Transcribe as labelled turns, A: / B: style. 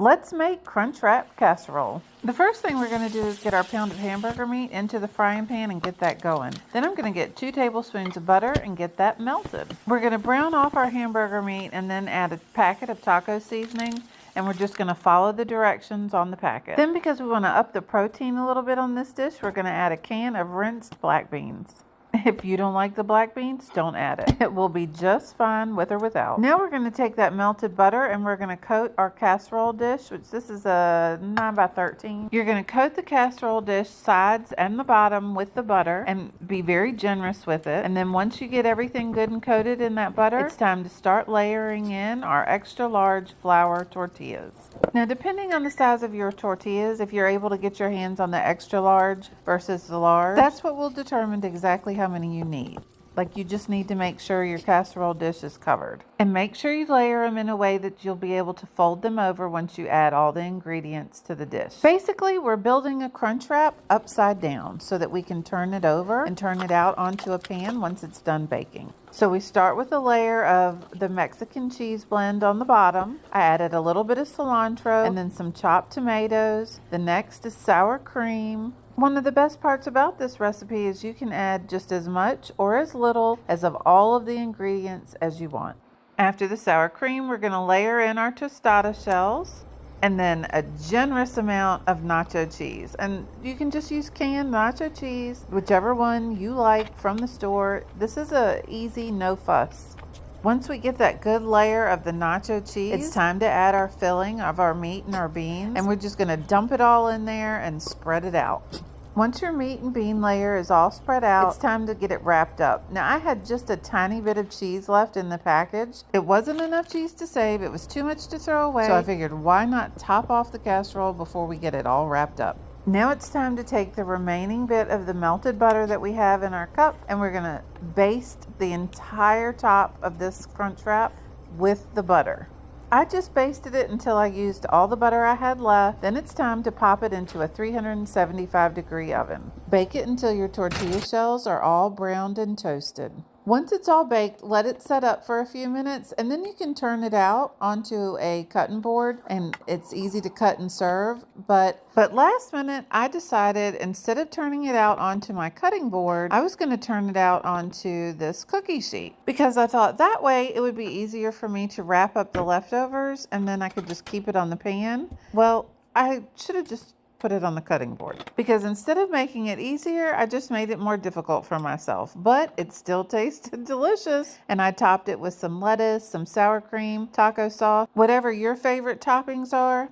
A: Let's make Crunchwrap casserole. The first thing we're going to do is get our pound of hamburger meat into the frying pan and get that going. Then I'm going to get 2 tablespoons of butter and get that melted. We're going to brown off our hamburger meat and then add a packet of taco seasoning, and we're just going to follow the directions on the packet. Then, because we want to up the protein a little bit on this dish, we're going to add a can of rinsed black beans. If you don't like the black beans, don't add it. It will be just fine with or without. Now we're going to take that melted butter and we're going to coat our casserole dish, which this is a 9 by 13. You're going to coat the casserole dish sides and the bottom with the butter and be very generous with it. And then once you get everything good and coated in that butter, it's time to start layering in our extra large flour tortillas. Now, depending on the size of your tortillas, if you're able to get your hands on the extra large versus the large, that's what will determine exactly how many you need. Like, you just need to make sure your casserole dish is covered. And make sure you layer them in a way that you'll be able to fold them over once you add all the ingredients to the dish. Basically, we're building a Crunchwrap upside down so that we can turn it over and turn it out onto a pan once it's done baking. So we start with a layer of the Mexican cheese blend on the bottom. I added a little bit of cilantro and then some chopped tomatoes. The next is sour cream. One of the best parts about this recipe is you can add just as much or as little as of all of the ingredients as you want. After the sour cream, we're going to layer in our tostada shells and then a generous amount of nacho cheese. And you can just use canned nacho cheese, whichever one you like from the store. This is a easy, no fuss. Once we get that good layer of the nacho cheese, it's time to add our filling of our meat and our beans. And we're just going to dump it all in there and spread it out. Once your meat and bean layer is all spread out, it's time to get it wrapped up. Now, I had just a tiny bit of cheese left in the package. It wasn't enough cheese to save. It was too much to throw away. So I figured, why not top off the casserole before we get it all wrapped up? Now it's time to take the remaining bit of the melted butter that we have in our cup, and we're going to baste the entire top of this Crunchwrap with the butter. I just basted it until I used all the butter I had left. Then it's time to pop it into a 375-degree oven. Bake it until your tortilla shells are all browned and toasted. Once it's all baked, let it set up for a few minutes, and then you can turn it out onto a cutting board, and it's easy to cut and serve. But last minute, I decided instead of turning it out onto my cutting board, I was going to turn it out onto this cookie sheet, because I thought that way it would be easier for me to wrap up the leftovers, and then I could just keep it on the pan. Well, I should have just put it on the cutting board, because instead of making it easier, I just made it more difficult for myself. But it still tasted delicious, and I topped it with some lettuce, some sour cream, taco sauce, whatever your favorite toppings are.